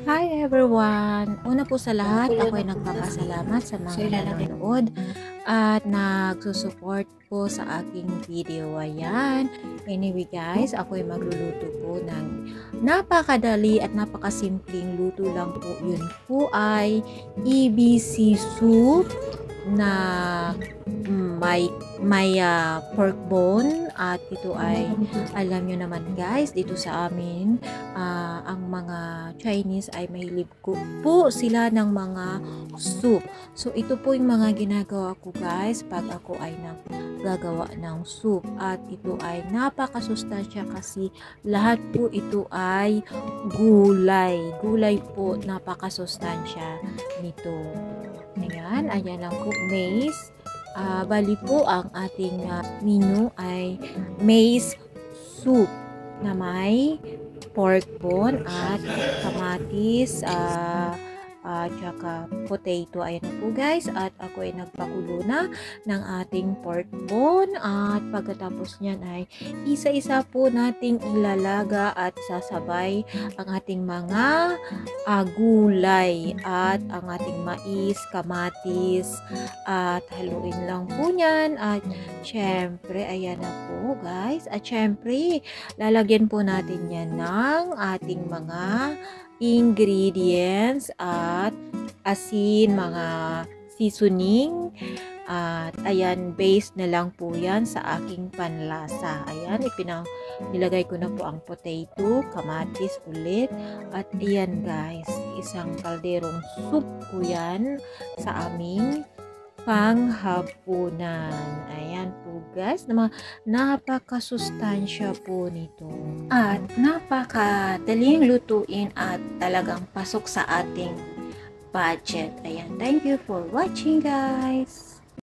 Hi everyone! Una po sa lahat, ako ay nagpapasalamat sa mga nanonood at nagsusupport po sa aking video. Ayan. Anyway guys, ako ay magluluto po ng napakadali at napakasimpleng luto lang po. Yun po ay EBC soup na may pork bone, at ito ay alam nyo naman guys, dito sa amin ang mga Chinese ay mahilig po sila ng mga soup. So ito po yung mga ginagawa ko guys pag ako ay gagawa ng soup, at ito ay napakasustansya kasi lahat po ito ay gulay po, napakasustansya nito. Ayan lang po, maize. Bali po ang ating menu ay maize soup na may pork bone at kamatis, tsaka potato. Ayan po guys, at ako ay nagpakulo na ng ating pork bone, at pagkatapos nyan ay isa-isa po nating ilalaga at sasabay ang ating mga gulay at ang ating mais, kamatis, at haluin lang po nyan. At syempre, ayan na po guys, at syempre lalagyan po natin yan ng ating mga ingredients at asin, mga seasoning, at ayan, base na lang po yan sa aking panlasa. Ayan, nilagay ko na po ang potato, kamatis ulit, at ayan guys, isang kalderong soup po yan sa aming panghapunan. Ayan po guys, napakasustansya po nito at napakadaling lutuin at talagang pasok sa ating budget. Ayan, thank you for watching guys.